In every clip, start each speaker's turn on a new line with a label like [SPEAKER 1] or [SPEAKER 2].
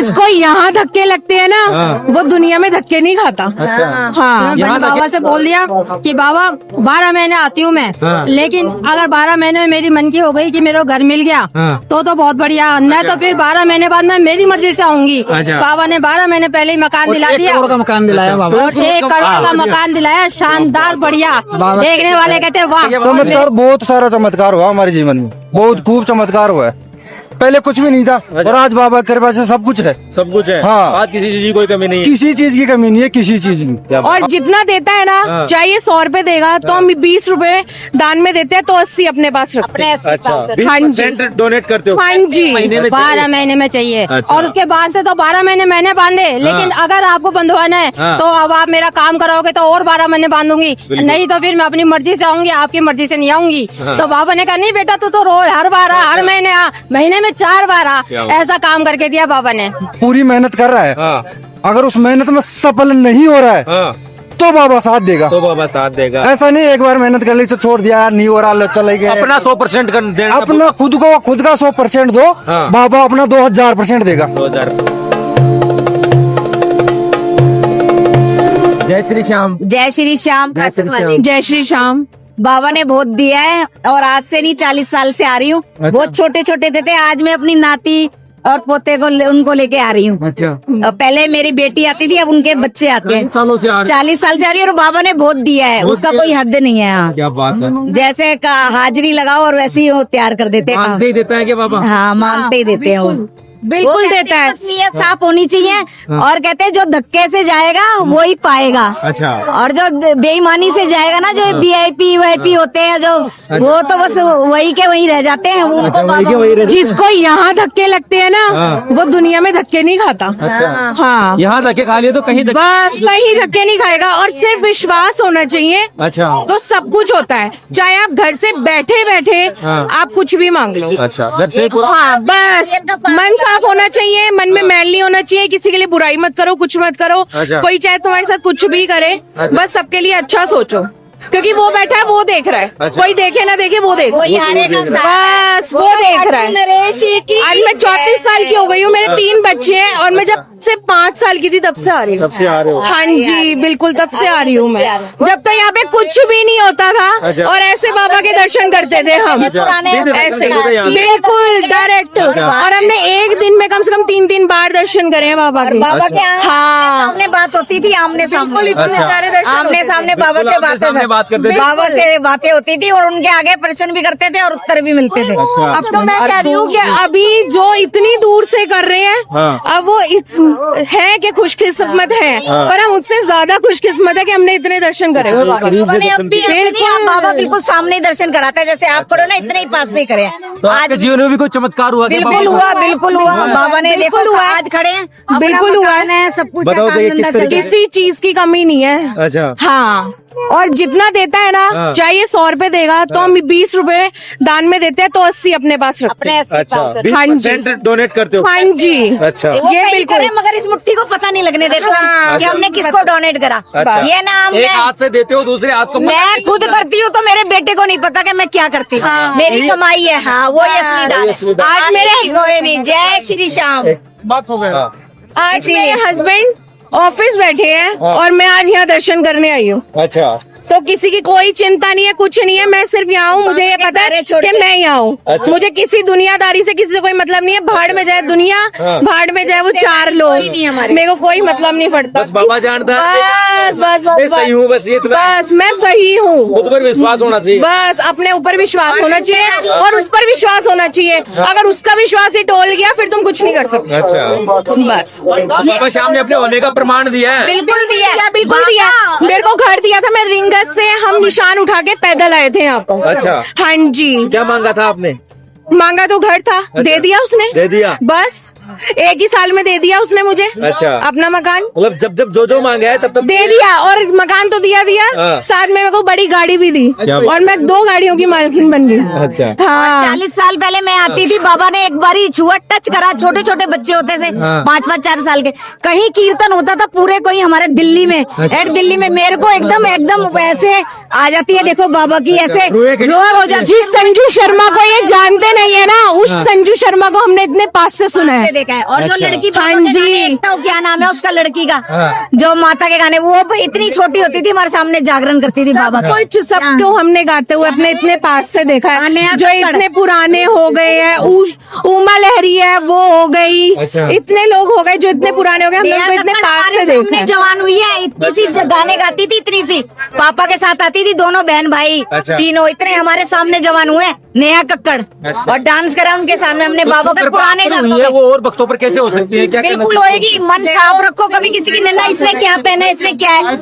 [SPEAKER 1] जिसको यहाँ धक्के लगते हैं ना वो दुनिया में धक्के नहीं खाता।
[SPEAKER 2] अच्छा।
[SPEAKER 1] हाँ,
[SPEAKER 3] मैंने बाबा से बोल दिया कि बाबा 12 महीने आती हूँ मैं, लेकिन अगर 12 महीने में मेरी मन की हो गई कि मेरे को घर मिल गया तो बहुत बढ़िया, नहीं तो फिर 12 महीने बाद मैं मेरी मर्जी से आऊंगी। बाबा ने 12 महीने पहले ही मकान दिला दिया,
[SPEAKER 2] 1 करोड़ का मकान दिलाया बाबा।
[SPEAKER 3] और 1 करोड़ का मकान दिलाया, शानदार बढ़िया। देखने वाले कहते वाह।
[SPEAKER 4] चमत्कार, बहुत सारा चमत्कार हुआ हमारे जीवन में, बहुत खूब चमत्कार हुआ है। पहले कुछ भी नहीं था और आज बाबा के कृपा से सब कुछ है।
[SPEAKER 2] सब कुछ है।
[SPEAKER 4] हाँ।
[SPEAKER 2] आज किसी चीज की कोई कमी नहीं है।
[SPEAKER 4] किसी चीज की कमी नहीं है, किसी चीज की।
[SPEAKER 1] और जितना देता है ना, चाहे 100 रुपए देगा तो हम 20 रुपए दान में देते हैं, तो 80 अपने पास रखते हैं।
[SPEAKER 2] अच्छा,
[SPEAKER 1] हाँ जी।
[SPEAKER 2] 20% डोनेट करते हो?
[SPEAKER 1] हाँ जी।
[SPEAKER 2] महीने में
[SPEAKER 3] 12 महीने में चाहिए।
[SPEAKER 2] अच्छा।
[SPEAKER 3] और उसके बाद से तो 12 महीने मैंने बांधे, लेकिन अगर आपको बंधवाना है तो अब आप मेरा काम कराओगे तो और 12 महीने बांधूंगी, नहीं तो फिर मैं अपनी मर्जी से आऊंगी, आपकी मर्जी से नहीं आऊंगी। तो बाबा ने कहा नहीं बेटा तू तो रोज हर बार हर महीने आ, महीने में 4 बार आ, ऐसा काम करके दिया बाबा ने।
[SPEAKER 4] पूरी मेहनत कर रहा है, अगर उस मेहनत में सफल नहीं हो रहा है तो बाबा साथ देगा।
[SPEAKER 2] तो बाबा साथ देगा।
[SPEAKER 4] ऐसा नहीं एक बार मेहनत कर ली तो छोड़ दिया, नहीं हो रहा चले गए।
[SPEAKER 2] अपना 100% कर देना।
[SPEAKER 4] अपना खुद का 100% दो, बाबा अपना 2000% देगा।
[SPEAKER 2] 2000। जय श्री श्याम।
[SPEAKER 5] जय श्री श्याम।
[SPEAKER 1] जय श्री श्याम।
[SPEAKER 5] बाबा ने बहुत दिया है और आज से नहीं 40 साल से आ रही हूँ। बहुत छोटे छोटे थे, आज मैं अपनी नाती और पोते को उनको लेके आ रही हूँ।
[SPEAKER 2] अच्छा।
[SPEAKER 5] पहले मेरी बेटी आती थी, अब उनके बच्चे आते हैं। 40 साल से आ रही है और बाबा ने बहुत दिया है, उसका कोई हद नहीं है। हाँ।
[SPEAKER 2] क्या बात है।
[SPEAKER 5] जैसे हाजिरी लगाओ और वैसे ही वो तैयार कर देते हैं।
[SPEAKER 2] मानते ही देता है क्या बाबा?
[SPEAKER 5] हाँ, मांगते ही देते हैं वो।
[SPEAKER 1] बिल्कुल देता है।
[SPEAKER 5] नीयत साफ होनी चाहिए और कहते हैं जो धक्के से जाएगा वो ही पाएगा।
[SPEAKER 2] अच्छा।
[SPEAKER 5] और जो बेईमानी से जाएगा ना, जो VIP होते हैं जो, वो तो बस वही के वही रह जाते हैं। उनको
[SPEAKER 1] जिसको यहाँ धक्के लगते हैं ना वो दुनिया में धक्के नहीं खाता।
[SPEAKER 2] अच्छा।
[SPEAKER 1] हाँ,
[SPEAKER 2] यहाँ धक्के खा लिए तो कहीं
[SPEAKER 1] बस कहीं धक्के नहीं खाएगा। और सिर्फ विश्वास होना चाहिए,
[SPEAKER 2] अच्छा।
[SPEAKER 1] तो सब कुछ होता है। चाहे आप घर से बैठे बैठे आप कुछ भी मांग लो।
[SPEAKER 2] अच्छा, घर से
[SPEAKER 1] हाँ, बस मन साफ होना चाहिए, मन में मैल नहीं होना चाहिए। किसी के लिए बुराई मत करो, कुछ मत करो।
[SPEAKER 2] अच्छा।
[SPEAKER 1] कोई चाहे तुम्हारे साथ कुछ भी करे, बस सबके लिए अच्छा सोचो, क्योंकि वो बैठा है वो देख रहा है।
[SPEAKER 2] अच्छा।
[SPEAKER 1] कोई देखे ना देखे वो देख, बस वो देख रहा है। आज मैं 34 साल की हो गई हूँ, मेरे 3 बच्चे हैं और मैं जब से 5 साल की थी तब से आ रही हूँ।
[SPEAKER 2] तब से आ रहे हो?
[SPEAKER 1] हाँ जी, बिल्कुल तब से आ रही हूँ मैं। जब तो यहाँ पे कुछ भी नहीं होता था।
[SPEAKER 2] अच्छा।
[SPEAKER 1] और ऐसे बाबा के दर्शन करते थे हम, ऐसे बिल्कुल डायरेक्ट। और हमने एक दिन में कम से कम 3 बार दर्शन करे हैं बाबा के।
[SPEAKER 5] बाबा के
[SPEAKER 1] हाँ,
[SPEAKER 5] सामने बात होती थी, आमने सामने।
[SPEAKER 2] अच्छा।
[SPEAKER 5] आमने सामने बाबा से
[SPEAKER 2] बात करते थे।
[SPEAKER 5] बाबा से बातें होती थी और उनके आगे प्रश्न भी करते थे और उत्तर भी मिलते थे।
[SPEAKER 1] अब तो मैं कह रही हूँ कि अभी जो इतनी दूर से कर रहे हैं, अब वो है कि खुशकिस्मत है, पर हम उससे ज्यादा खुशकिस्मत है कि हमने इतने दर्शन करे हुए बाबा।
[SPEAKER 5] बाबा ने अब भी बाबा बिल्कुल सामने ही दर्शन कराता है, जैसे आप करो ना इतने ही पास से करे।
[SPEAKER 2] तो आपके जीवन में भी कोई चमत्कार हुआ?
[SPEAKER 5] बिल्कुल हुआ, बिल्कुल हुआ। बाबा ने देखो हुआ, आज खड़े हैं,
[SPEAKER 1] बिल्कुल हुआ
[SPEAKER 5] है, सब कुछ
[SPEAKER 2] बताओ तो ये किस तरीके से?
[SPEAKER 1] किसी चीज की कमी नहीं है।
[SPEAKER 2] अच्छा।
[SPEAKER 1] हाँ, और जितना देता है ना, चाहे 100 रुपए देगा तो हम 20 रुपए दान में देते हैं, तो 80 अपने पास रखते हैं।
[SPEAKER 2] अच्छा,
[SPEAKER 1] हाँ जी।
[SPEAKER 2] 20% डोनेट करते हो?
[SPEAKER 1] हाँ जी।
[SPEAKER 2] अच्छा।
[SPEAKER 1] ये बिल्कुल,
[SPEAKER 5] मगर इस मुट्ठी को पता नहीं लगने देते हम कि हमने किसको डोनेट करा।
[SPEAKER 2] अच्छा।
[SPEAKER 5] ये ना
[SPEAKER 2] एक हाथ से देते हो, दूसरे हाथ को
[SPEAKER 5] मैं खुद करती हूँ, तो मेरे बेटे को नहीं पता कि मैं क्या करती हूँ। मेरी कमाई है। हाँ, वो असली दान है। आज मेरे कोई नहीं। जय श्री श्याम।
[SPEAKER 2] बात हो गया।
[SPEAKER 1] आज मेरे हस्बैंड ऑफिस बैठे हैं और मैं आज यहाँ दर्शन करने आई हूँ।
[SPEAKER 2] अच्छा।
[SPEAKER 1] तो किसी की कोई चिंता नहीं है, कुछ नहीं है। मैं सिर्फ यहाँ हूँ, मुझे ये पता है कि मैं यहाँ हूँ।
[SPEAKER 2] अच्छा।
[SPEAKER 1] मुझे किसी दुनियादारी से किसी से कोई मतलब नहीं है। भाड़ में जाए दुनिया, भाड़ में जाए वो 4 लोग, मेरे को कोई मतलब नहीं पड़ता।
[SPEAKER 2] बस बाबा जानता है।
[SPEAKER 1] बस बस
[SPEAKER 2] मैं
[SPEAKER 1] बस
[SPEAKER 2] सही हूँ, बस ये इतना।
[SPEAKER 1] बस मैं सही हूँ।
[SPEAKER 2] खुद पर विश्वास होना चाहिए।
[SPEAKER 1] बस अपने ऊपर विश्वास होना चाहिए और उस पर विश्वास होना चाहिए। अगर उसका विश्वास ही टोल गया फिर तुम कुछ नहीं कर सकते।
[SPEAKER 2] अच्छा।
[SPEAKER 1] बस
[SPEAKER 2] बाबा श्याम ने अपने होने का प्रमाण दिया है।
[SPEAKER 1] बिल्कुल दिया, बिल्कुल दिया। मेरे को घर दिया था, मैं रिंगत से हम निशान उठा के पैदल आए थे यहाँ पर।
[SPEAKER 2] अच्छा।
[SPEAKER 1] हाँ जी।
[SPEAKER 2] क्या मांगा था आपने?
[SPEAKER 1] मांगा तो घर था।
[SPEAKER 2] अच्छा।
[SPEAKER 1] दे दिया उसने।
[SPEAKER 2] दे दिया।
[SPEAKER 1] बस 1 ही साल में दे दिया उसने मुझे।
[SPEAKER 2] अच्छा।
[SPEAKER 1] अपना मकान
[SPEAKER 2] मतलब जब जो मांगा है तब
[SPEAKER 1] दे दिया। और मकान तो दिया
[SPEAKER 2] हाँ।
[SPEAKER 1] साथ में मेरे को बड़ी गाड़ी भी दी
[SPEAKER 2] क्या बात।
[SPEAKER 1] और मैं 2 गाड़ियों की मालकिन बन गई।
[SPEAKER 2] अच्छा।
[SPEAKER 1] हाँ,
[SPEAKER 5] 40 साल पहले मैं आती थी, बाबा ने एक बारी छुआ, टच करा। छोटे छोटे बच्चे होते थे, 5-5, 4 साल के। कहीं कीर्तन होता था पूरे, कोई हमारे दिल्ली में, दिल्ली में मेरे को एकदम ऐसे आ जाती है। देखो बाबा की ऐसे रोग हो जाती है।
[SPEAKER 1] जिस संजू शर्मा को ये जानते नहीं है ना, उस संजू शर्मा को हमने इतने पास से सुना है।
[SPEAKER 5] देखा है। और जो
[SPEAKER 2] अच्छा।
[SPEAKER 5] लड़की
[SPEAKER 1] हाँ
[SPEAKER 5] बाबा के
[SPEAKER 1] जी।
[SPEAKER 5] गाने, एक तो क्या नाम है उसका लड़की का,
[SPEAKER 2] हाँ।
[SPEAKER 5] जो माता के गाने, वो इतनी छोटी होती थी हमारे सामने जागरण करती थी बाबा का।
[SPEAKER 1] कुछ सबको हमने गाते हुए अपने इतने पास से देखा
[SPEAKER 5] हाँ,
[SPEAKER 1] है,
[SPEAKER 5] नेहा
[SPEAKER 1] जो
[SPEAKER 5] कक्कड़।
[SPEAKER 1] इतने पुराने हो गए हैं। उमा लहरी है, वो हो गई।
[SPEAKER 2] अच्छा।
[SPEAKER 1] इतने लोग हो गए जो इतने पुराने हो गए, हम लोग को इतने पास से देखा
[SPEAKER 5] सामने
[SPEAKER 1] है।
[SPEAKER 5] जवान हुई है, इतनी सी गाने गाती थी, इतनी सी पापा के साथ आती थी, दोनों बहन भाई
[SPEAKER 2] अच्छा।
[SPEAKER 5] तीनों इतने हमारे सामने जवान हुए। नेहा कक्कड़,
[SPEAKER 2] अच्छा।
[SPEAKER 5] और डांस करा उनके सामने हमने
[SPEAKER 2] तो
[SPEAKER 5] बाबा के
[SPEAKER 2] कृपा
[SPEAKER 5] पुराने
[SPEAKER 2] पर
[SPEAKER 5] गानों
[SPEAKER 2] हुई है
[SPEAKER 5] पे।
[SPEAKER 2] वो और वक्तों पर कैसे हो सकती है? क्या कहना
[SPEAKER 5] बिल्कुल
[SPEAKER 2] चाहते
[SPEAKER 5] होएगी। मन साफ रखो, कभी किसी की निंदा, इसने क्या पहना है, इसने क्या है,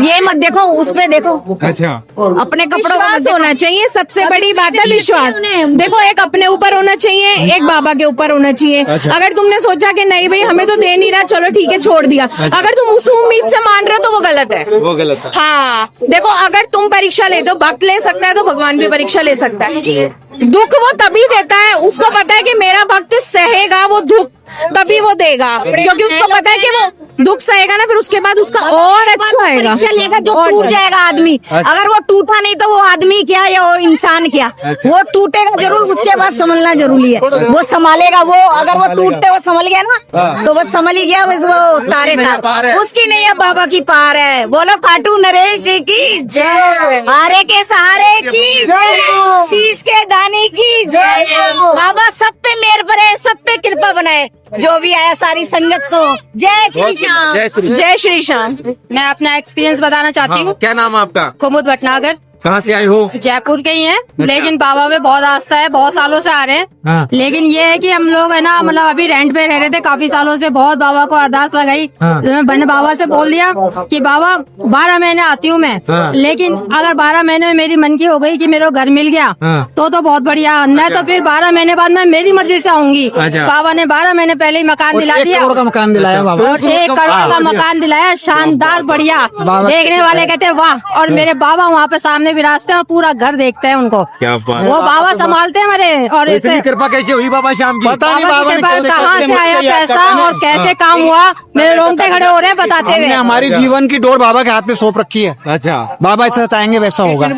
[SPEAKER 5] ये मत देखो, उस पे देखो,
[SPEAKER 2] हो? अच्छा।
[SPEAKER 5] अपने कपड़ों को मत
[SPEAKER 1] विश्वास
[SPEAKER 5] देखो।
[SPEAKER 1] होना चाहिए, सबसे बड़ी बात है विश्वास। देखो, एक अपने ऊपर होना चाहिए, एक बाबा के ऊपर होना चाहिए। अगर तुमने सोचा कि नहीं भाई हमें तो दे नहीं रहा, चलो ठीक है छोड़ दिया, अगर तुम उस उम्मीद से मान रहे हो तो वो गलत है।
[SPEAKER 2] वो गलत है।
[SPEAKER 1] हाँ, देखो, अगर तुम परीक्षा लेते हो, भक्त ले सकता है तो भगवान भी परीक्षा ले सकता है। दुख वो तभी देता है, उसको पता है कि मेरा भक्त सहेगा वो दुख, तभी वो देगा, क्योंकि उसको पता है कि वो दुख सहेगा ना, फिर उसके बाद उसका और अच्छा आएगा।
[SPEAKER 5] परीक्षा लेगा जो
[SPEAKER 1] और
[SPEAKER 5] टूट जाएगा आदमी,
[SPEAKER 2] अच्छा।
[SPEAKER 5] अगर वो टूटा नहीं तो वो आदमी क्या या और इंसान क्या,
[SPEAKER 2] अच्छा।
[SPEAKER 5] वो टूटेगा जरूर, उसके बाद संभलना जरूरी है। वो संभालेगा, वो अगर वो टूटते वो संभल गया ना, तो वो संभल ही गया, बस वो तारे
[SPEAKER 2] पार
[SPEAKER 5] तार,
[SPEAKER 2] है।
[SPEAKER 5] उसकी नहीं है, बाबा की पार है। बोलो खाटू नरेश की जय, हारे के सहारे की जय, शीश के दानी की जय। बाबा सब पे मेहर करे, सब पे कृपा बनाए, जो भी आया सारी संगत को। जय श्री श्याम।
[SPEAKER 2] जय श्री
[SPEAKER 1] जय श्री श्याम।
[SPEAKER 3] मैं अपना एक्सपीरियंस बताना चाहती हूँ।
[SPEAKER 2] क्या नाम है आपका?
[SPEAKER 3] कुमुद भटनागर,
[SPEAKER 2] कहाँ से आए हो?
[SPEAKER 3] जयपुर के ही हैं, लेकिन बाबा में बहुत आस्था है, बहुत सालों से आ रहे हैं।
[SPEAKER 2] हाँ।
[SPEAKER 3] लेकिन ये है कि हम लोग है ना, मतलब अभी रेंट पे रह रहे थे काफी सालों से, बहुत बाबा को अरदास लगाई।
[SPEAKER 2] हाँ।
[SPEAKER 3] तो मैंने बाबा से बोल दिया कि बाबा 12 महीने आती हूँ मैं,
[SPEAKER 2] हाँ।
[SPEAKER 3] लेकिन अगर 12 महीने में मेरी मन की हो गई कि मेरे को घर मिल गया
[SPEAKER 2] हाँ।
[SPEAKER 3] तो बहुत बढ़िया, नहीं तो फिर 12 महीने बाद मैं मेरी मर्जी से आऊंगी।
[SPEAKER 2] अच्छा।
[SPEAKER 3] बाबा ने 12 महीने पहले ही मकान दिला दिया,
[SPEAKER 4] का मकान दिलाया बाबा।
[SPEAKER 3] और 1 करोड़ का मकान दिलाया, शानदार, बढ़िया। देखने वाले कहते हैं वाह। और मेरे बाबा वहाँ पे सामने विराजते हैं और पूरा घर देखते हैं उनको।
[SPEAKER 2] क्या बात है।
[SPEAKER 3] वो बाबा संभालते हैं हमारे। और
[SPEAKER 2] इतनी
[SPEAKER 3] इसे
[SPEAKER 2] कृपा कैसे हुई बाबा शाम की?
[SPEAKER 3] बाबा की कृपा, कहाँ से आया पैसा और कैसे काम हुआ, मेरे रोंगटे खड़े हो रहे हैं बताते
[SPEAKER 4] हमने
[SPEAKER 3] हुए।
[SPEAKER 4] हमारी जीवन की डोर बाबा के हाथ में सौंप रखी है।
[SPEAKER 2] अच्छा।
[SPEAKER 4] बाबा ऐसा चाहेंगे वैसा होगा।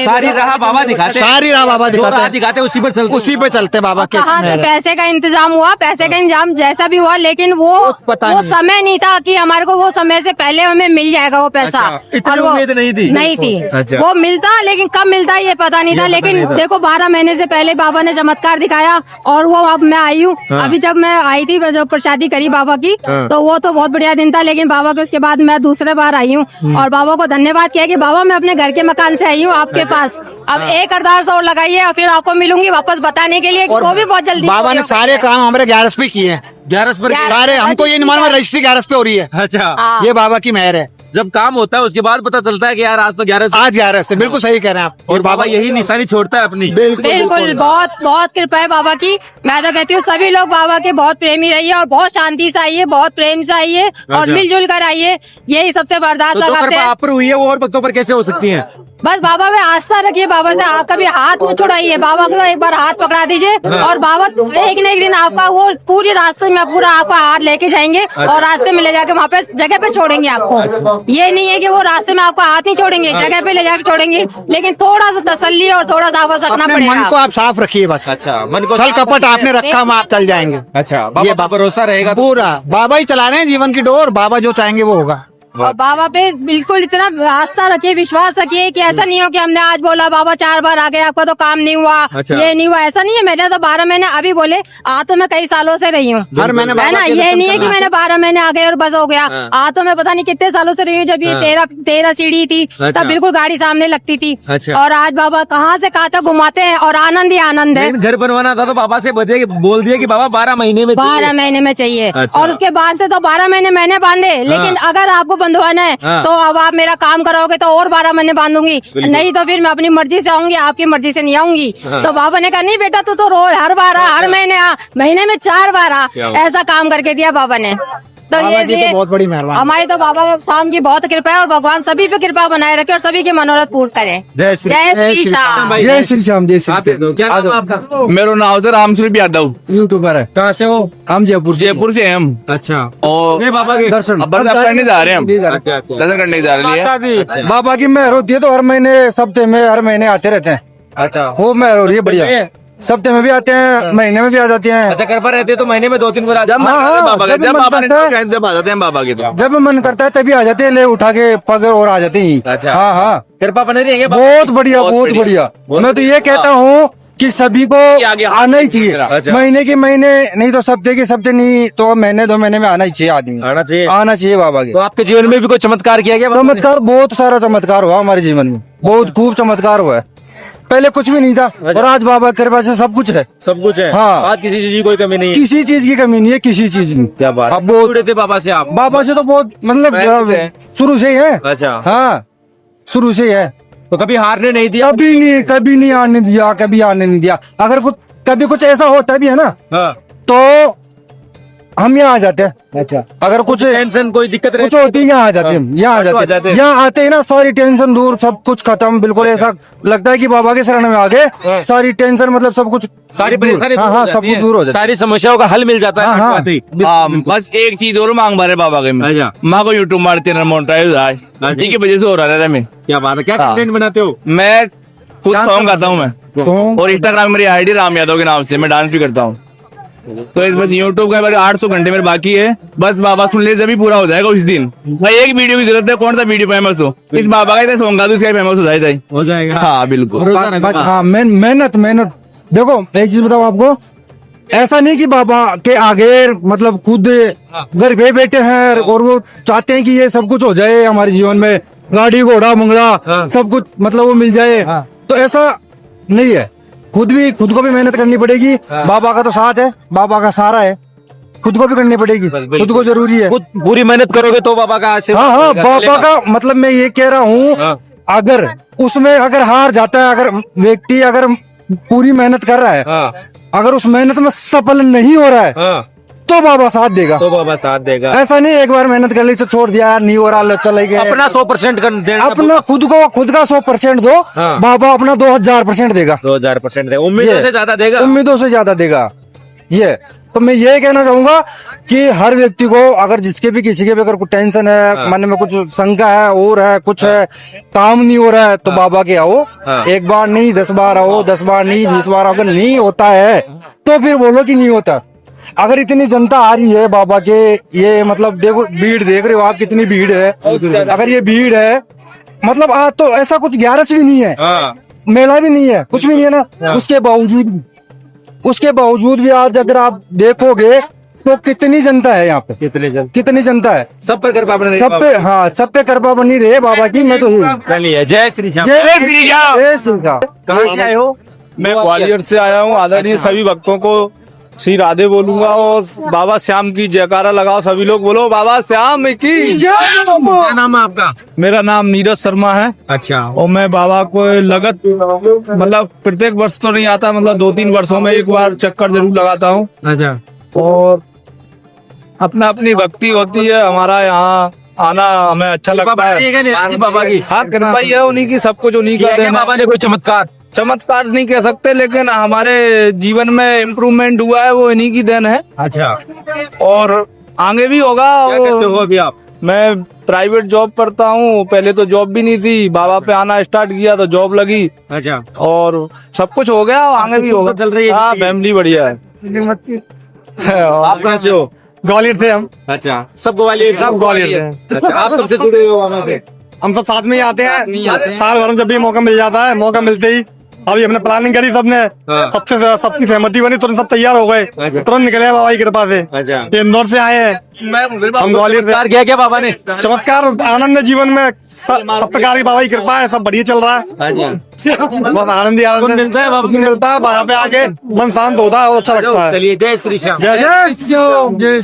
[SPEAKER 2] सारी राह बाबा दिखाते हैं।
[SPEAKER 4] सारी राह बाबा
[SPEAKER 2] जो राह
[SPEAKER 4] दिखाते हैं,
[SPEAKER 2] दिखाते हैं उसी पर चलते हैं।
[SPEAKER 4] उसी पे चलते बाबा के।
[SPEAKER 3] कहाँ से पैसे का इंतजाम हुआ, पैसे का इंतजाम जैसा भी हुआ, लेकिन वो
[SPEAKER 4] पता
[SPEAKER 3] वो
[SPEAKER 4] नहीं।
[SPEAKER 3] समय नहीं था कि हमारे को वो समय से पहले हमें मिल जाएगा वो पैसा।
[SPEAKER 2] अच्छा, इतनी
[SPEAKER 3] और वो
[SPEAKER 2] उम्मीद नहीं थी?
[SPEAKER 3] नहीं थी।
[SPEAKER 2] अच्छा।
[SPEAKER 3] वो मिलता, लेकिन कब मिलता ये पता नहीं था। लेकिन देखो 12 महीने से पहले बाबा ने चमत्कार दिखाया, और वो अब मैं आई हूँ। अभी जब मैं आई थी, जो प्रसादी करी बाबा की, तो वो तो बहुत बढ़िया दिन था। लेकिन बाबा के उसके बाद मैं दूसरे बार आई हूँ, और बाबा को धन्यवाद किया कि बाबा मैं अपने घर के मकान से आई हूँ आपके पास। अब एक अरदास और लगाइए और फिर आपको मिलूंगी वापस बताने के लिए, कि वो भी बहुत जल्दी
[SPEAKER 4] बाबा ने सारे काम हमारे 11 पे किए हैं।
[SPEAKER 2] 11 पर।
[SPEAKER 4] सारे, हमको ये नहीं मालूम रजिस्ट्री 11 पे हो रही है।
[SPEAKER 2] अच्छा।
[SPEAKER 4] ये बाबा की मेहर है।
[SPEAKER 2] जब काम होता है उसके बाद पता चलता है कि यार आज तो 11
[SPEAKER 4] आज 11 से, बिल्कुल सही कह रहे हैं आप।
[SPEAKER 2] और बाबा यही निशानी छोड़ता है अपनी।
[SPEAKER 3] बिल्कुल, बहुत बहुत कृपा है बाबा की। मैं तो कहती हूँ सभी लोग बाबा के बहुत प्रेमी रहिए, और बहुत शांति से आइए, बहुत प्रेम से आइए, और
[SPEAKER 2] अच्छा।
[SPEAKER 3] मिलजुल कर आइए। यही सबसे बर्दाश्त
[SPEAKER 2] तो जो
[SPEAKER 3] लगाते
[SPEAKER 2] कृपा
[SPEAKER 3] हैं।
[SPEAKER 2] आप पर हुई है वो और भक्तों पर कैसे हो सकती है?
[SPEAKER 3] बस बाबा में आस्था रखिए, बाबा से आप कभी हाथ मत छुड़ाइए, बाबा को एक बार हाथ पकड़ा दीजिए, और बाबा एक न एक दिन आपका वो पूरी रास्ते में पूरा आपका हाथ लेके जाएंगे, और रास्ते में ले जाके वहाँ पे जगह पे छोड़ेंगे आपको। ये नहीं है कि वो रास्ते में आपका हाथ नहीं छोड़ेंगे, जगह पे ले जाके छोड़ेंगे, लेकिन थोड़ा सा तसल्ली और थोड़ा सा आवाज रखना
[SPEAKER 4] अपने
[SPEAKER 3] पड़ेगा।
[SPEAKER 4] मन को आप साफ रखिए बस।
[SPEAKER 2] अच्छा, मन को
[SPEAKER 4] छल कपट आपने रखा, हम आप चल जाएंगे।
[SPEAKER 2] अच्छा, बाबा पर भरोसा रहेगा तो-
[SPEAKER 4] पूरा बाबा ही चला रहे हैं जीवन की डोर। बाबा जो चाहेंगे वो होगा।
[SPEAKER 3] और बाबा पे बिल्कुल इतना आस्था रखिए, विश्वास रखिए कि ऐसा नहीं हो कि हमने आज बोला बाबा 4 बार आ गए, आपका तो काम नहीं हुआ,
[SPEAKER 2] अच्छा।
[SPEAKER 3] ये नहीं हुआ, ऐसा नहीं है। मैंने तो 12 महीने अभी बोले, आ तो मैं कई सालों से रही हूँ,
[SPEAKER 4] हर महीने
[SPEAKER 3] है
[SPEAKER 4] बाबा
[SPEAKER 3] ना।
[SPEAKER 4] के
[SPEAKER 3] ये
[SPEAKER 4] दर्शन
[SPEAKER 3] नहीं है कि
[SPEAKER 4] करना।
[SPEAKER 3] मैंने 12 महीने आ गए और बस हो गया।
[SPEAKER 2] हाँ।
[SPEAKER 3] आ तो मैं पता नहीं कितने सालों से रही हूँ। जब ये
[SPEAKER 2] हाँ।
[SPEAKER 3] 13 सीढ़ी थी,
[SPEAKER 2] अच्छा।
[SPEAKER 3] तब बिल्कुल गाड़ी सामने लगती थी।
[SPEAKER 2] अच्छा।
[SPEAKER 3] और आज बाबा कहाँ से कहाँ तक घुमाते हैं, और आनंद ही आनंद है।
[SPEAKER 2] लेकिन घर बनवाना था तो बाबा से बोल दिया कि बाबा 12 महीने में
[SPEAKER 3] 12 महीने में चाहिए।
[SPEAKER 2] अच्छा।
[SPEAKER 3] और उसके बाद से तो 12 महीने मैंने बांधे, लेकिन अगर आपको बंधवाना है
[SPEAKER 2] हाँ।
[SPEAKER 3] तो अब आप मेरा काम कराओगे तो और 12 महीने बांधूंगी, नहीं तो फिर मैं अपनी मर्जी से आऊंगी, आपकी मर्जी से नहीं आऊंगी। तो बाबा ने कहा नहीं बेटा तू तो रोज हर बार आ, हर महीने आ, महीने में 4 बार आ,
[SPEAKER 2] क्या बात।
[SPEAKER 3] ऐसा काम करके दिया बाबा ने। तो
[SPEAKER 4] बाबा की तो बहुत बड़ी मेहरबानी।
[SPEAKER 3] हमारी तो बाबा शाम की बहुत कृपा है, और भगवान सभी पे कृपा बनाए रखे और सभी के मनोरथ पूर्ण करे।
[SPEAKER 2] जय श्री
[SPEAKER 3] जय श्री श्याम।
[SPEAKER 4] जय श्री श्याम। जय श्री
[SPEAKER 2] आप दे दो। क्या नाम है आपका?
[SPEAKER 6] मेरा नाम है रामस्वरूप यादव,
[SPEAKER 4] यूट्यूबर है।
[SPEAKER 2] कहाँ से हो?
[SPEAKER 4] हम जयपुर से।
[SPEAKER 6] जयपुर से हैं हम।
[SPEAKER 2] अच्छा।
[SPEAKER 6] और
[SPEAKER 2] ये बाबा के
[SPEAKER 4] दर्शन
[SPEAKER 6] अब बस करने जा रहे हैं हम,
[SPEAKER 2] अच्छा, अच्छा।
[SPEAKER 6] दर्शन करने जा रहे हैं।
[SPEAKER 4] बाबा की मेहर होती है तो हर महीने सप्ते में हर महीने आते रहते हैं।
[SPEAKER 2] अच्छा।
[SPEAKER 4] वो मेहर हो रही है बढ़िया। सप्ते में भी आते हैं, महीने में भी आ जाते हैं।
[SPEAKER 2] अच्छा, घर पर रहते तो महीने में 2-3 बार आ जाते।
[SPEAKER 6] बाबा के
[SPEAKER 4] जब
[SPEAKER 6] जब
[SPEAKER 4] मन
[SPEAKER 6] बाबा
[SPEAKER 4] करता है,
[SPEAKER 6] ने जब आ जाते हैं बाबा के तो
[SPEAKER 4] जब मन करता है तभी आ जाते हैं, ले उठा के पकड़ और आ जाते हैं।
[SPEAKER 2] अच्छा।
[SPEAKER 4] हाँ हाँ,
[SPEAKER 2] कृपा बने रही है।
[SPEAKER 4] बहुत बढ़िया, बहुत बढ़िया। मैं तो ये कहता हूँ कि सभी को
[SPEAKER 6] आगे
[SPEAKER 4] आना ही चाहिए।
[SPEAKER 2] अच्छा।
[SPEAKER 4] महीने के महीने नहीं तो सप्ते के सप्ते, नहीं तो महीने 2 महीने में आना ही चाहिए आदमी।
[SPEAKER 2] आना चाहिए।
[SPEAKER 4] आना चाहिए बाबा के।
[SPEAKER 2] तो आपके जीवन में भी कोई चमत्कार किया गया?
[SPEAKER 4] चमत्कार, बहुत सारा चमत्कार हुआ हमारे जीवन में, बहुत खूब चमत्कार हुआ है। पहले कुछ भी नहीं था और आज बाबा की कृपा से सब कुछ है।
[SPEAKER 2] सब कुछ है।
[SPEAKER 4] हाँ।
[SPEAKER 2] आज किसी चीज की कोई कमी नहीं है।
[SPEAKER 4] किसी चीज की कमी नहीं है, किसी चीज की।
[SPEAKER 2] क्या बात।
[SPEAKER 4] अब बहुत
[SPEAKER 2] जुड़े थे बाबा से आप?
[SPEAKER 4] बाबा से तो बहुत मतलब
[SPEAKER 2] पहले से है।
[SPEAKER 4] शुरू से ही है।
[SPEAKER 2] अच्छा।
[SPEAKER 4] हाँ, शुरू से ही है।
[SPEAKER 2] तो कभी हारने नहीं दिया?
[SPEAKER 4] कभी नहीं आने दिया, कभी आने नहीं दिया। अगर कुछ कभी कुछ ऐसा होता भी है ना,
[SPEAKER 2] हाँ।
[SPEAKER 4] तो हम यहाँ आ जाते हैं।
[SPEAKER 2] अच्छा।
[SPEAKER 4] अगर कुछ
[SPEAKER 2] टेंशन कोई दिक्कत
[SPEAKER 4] कुछ होती है, यहाँ आ जाते हैं, यहाँ आ
[SPEAKER 2] तो आ
[SPEAKER 4] जाते
[SPEAKER 2] जाते
[SPEAKER 4] हैं।
[SPEAKER 2] हैं।
[SPEAKER 4] यहाँ आते ही ना सारी टेंशन दूर, सब कुछ खत्म, बिल्कुल ऐसा लगता है कि बाबा के शरण में आ गए, सारी टेंशन मतलब सब कुछ,
[SPEAKER 2] सारी परेशानी दूर
[SPEAKER 4] हाँ
[SPEAKER 2] हो
[SPEAKER 4] हाँ,
[SPEAKER 2] जाती
[SPEAKER 4] सब कुछ
[SPEAKER 2] है।
[SPEAKER 4] दूर हो जाता है।
[SPEAKER 2] सारी समस्याओं का हल मिल जाता है।
[SPEAKER 4] हाँ, हाँ।
[SPEAKER 2] आते ही।
[SPEAKER 6] हाँ, बस एक चीज और मांग भरे बाबा के में।
[SPEAKER 2] अच्छा।
[SPEAKER 6] माँ को यूट्यूब मार चैनल मोनेटाइज आज इसी की वजह से हो रहा है। मैं
[SPEAKER 2] क्या बात है, क्या
[SPEAKER 6] हाँ।
[SPEAKER 2] कंटेंट बनाते हो?
[SPEAKER 6] मैं खुद सॉन्ग गाता हूँ मैं,
[SPEAKER 4] तो
[SPEAKER 6] और इंस्टाग्राम मेरी आईडी राम यादव के नाम से, मैं डांस भी करता हूँ। तो इस बार यूट्यूब का मेरे 800 घंटे मेरे बाकी है, बस बाबा सुन ले जब भी पूरा हो जाएगा उस दिन। भाई एक वीडियो की जरूरत है, कौन सा वीडियो फेमस हो, इस बाबा का सॉन्ग गा दो, इसका फेमस हो जाए।
[SPEAKER 2] हो जाएगा।
[SPEAKER 6] हाँ बिल्कुल।
[SPEAKER 4] हाँ, मेहनत मेहनत। देखो एक चीज बताओ आपको, ऐसा नहीं कि बाबा के आगे मतलब खुद घर पे बैठे हैं और वो चाहते हैं कि ये सब कुछ हो जाए हमारे जीवन में, गाड़ी घोड़ा मंगला सब कुछ मतलब वो मिल जाए, तो ऐसा नहीं है। खुद को भी मेहनत करनी पड़ेगी। बाबा का तो साथ है, बाबा का सहारा है, खुद को भी करनी पड़ेगी, खुद को जरूरी है।
[SPEAKER 2] खुद पूरी मेहनत करोगे तो बाबा का आशीर्वाद।
[SPEAKER 4] हाँ हाँ, बाबा
[SPEAKER 2] मिलेगा।
[SPEAKER 4] का मतलब मैं ये कह रहा हूँ, अगर उसमें अगर हार जाता है, अगर व्यक्ति अगर पूरी मेहनत कर रहा है,
[SPEAKER 2] हाँ।
[SPEAKER 4] अगर उस मेहनत में सफल नहीं हो रहा है,
[SPEAKER 2] हाँ।
[SPEAKER 4] तो बाबा साथ देगा।
[SPEAKER 2] तो बाबा साथ देगा।
[SPEAKER 4] ऐसा नहीं एक बार मेहनत कर ली तो छोड़ दिया, यार नहीं हो रहा, चले गए।
[SPEAKER 2] अपना 100% कर देना।
[SPEAKER 4] अपना खुद का 100% दो,
[SPEAKER 2] हाँ।
[SPEAKER 4] बाबा अपना 2000% देगा।
[SPEAKER 2] 2000% देगा। उम्मीदों
[SPEAKER 4] ये-
[SPEAKER 2] से ज्यादा देगा।
[SPEAKER 4] उम्मीदों से ज्यादा देगा। ये तो मैं ये कहना चाहूंगा कि हर व्यक्ति को, अगर जिसके भी किसी के भी अगर कुछ टेंशन है, मन में कुछ शंका है और है कुछ है, काम नहीं हो रहा है, तो बाबा के आओ। एक बार नहीं 10 बार आओ, 10 बार नहीं 20 बार। अगर नहीं होता है तो फिर बोलो कि नहीं होता। अगर इतनी जनता आ रही है बाबा के, ये मतलब देखो भीड़ देख रहे हो आप, कितनी भीड़ है। अगर ये भीड़ है मतलब आज तो ऐसा कुछ 11 भी नहीं है,
[SPEAKER 2] हाँ।
[SPEAKER 4] मेला भी नहीं है, कुछ भी नहीं है ना, उसके बावजूद भी आज अगर आप देखोगे तो कितनी जनता है यहाँ पे, कितनी जनता है।
[SPEAKER 2] सब पर कृपा बनी रही
[SPEAKER 4] सब पे, हाँ सब पे कृपा बनी रहे बाबा की। मैं तो
[SPEAKER 2] चलिए, जय श्री राम।
[SPEAKER 4] जय श्री राम।
[SPEAKER 2] कहाँ से आए हो?
[SPEAKER 7] मैं ग्वालियर से आया हूँ। आदरणीय सभी भक्तों को श्री राधे बोलूंगा और बाबा श्याम की जयकारा लगाओ, सभी लोग बोलो बाबा श्याम की।
[SPEAKER 2] क्या नाम है आपका?
[SPEAKER 7] मेरा नाम नीरज शर्मा है
[SPEAKER 2] अच्छा।
[SPEAKER 7] और मैं बाबा को लगत मतलब प्रत्येक वर्ष तो नहीं आता, मतलब 2-3 वर्षों में एक बार चक्कर जरूर लगाता हूँ।
[SPEAKER 2] अच्छा।
[SPEAKER 7] और अपना अपनी भक्ति होती है, हमारा यहाँ आना हमें अच्छा लगता है।
[SPEAKER 2] बाबा की
[SPEAKER 7] हाँ, कृपा ही है उन्हीं की, सब कुछ उन्हीं का
[SPEAKER 2] किया क्या
[SPEAKER 7] देन है।
[SPEAKER 2] बाबा ने कोई चमत्कार?
[SPEAKER 7] चमत्कार नहीं कह सकते, लेकिन हमारे जीवन में इम्प्रूवमेंट हुआ है, वो इन्हीं की देन है।
[SPEAKER 2] अच्छा।
[SPEAKER 7] और आगे भी होगा।
[SPEAKER 2] क्या करते हो अभी आप?
[SPEAKER 7] मैं प्राइवेट जॉब करता हूँ, पहले तो जॉब भी नहीं थी, बाबा पे आना स्टार्ट किया तो जॉब लगी
[SPEAKER 2] अच्छा।
[SPEAKER 7] और सब कुछ हो गया, आगे भी होगा।
[SPEAKER 2] चल रही है।
[SPEAKER 7] हाँ, फैमिली बढ़िया है।
[SPEAKER 2] आप कहाँ से हो?
[SPEAKER 4] ग्वालियर से हम,
[SPEAKER 2] अच्छा। सब ग्वालियर?
[SPEAKER 4] सब ग्वालियर से।
[SPEAKER 2] अच्छा। आप कब से जुड़े हो वहाँ से?
[SPEAKER 4] हम सब साथ में ही आते हैं, साल भर में जब भी मौका मिल जाता है, मौका मिलते ही अभी हमने प्लानिंग करी, सबने सबकी सहमति बनी, तुरंत सब तैयार हो गए, तुरंत निकले बाबा की कृपा से।
[SPEAKER 2] अच्छा।
[SPEAKER 4] ये इंदौर से आए हैं, हम ग्वालियर से।
[SPEAKER 2] चमत्कार किया क्या बाबा ने?
[SPEAKER 4] चमत्कार आनंद है जीवन में, सब प्रकार की बाबा की कृपा है, सब बढ़िया चल रहा है। बहुत आनंद ही आनंद
[SPEAKER 2] सुकून मिलता है बाबा?
[SPEAKER 4] सुकून मिलता है, यहाँ पे आके मन शांत होता है और अच्छा लगता है।
[SPEAKER 2] चलिए, जय श्री श्याम।
[SPEAKER 4] जय जय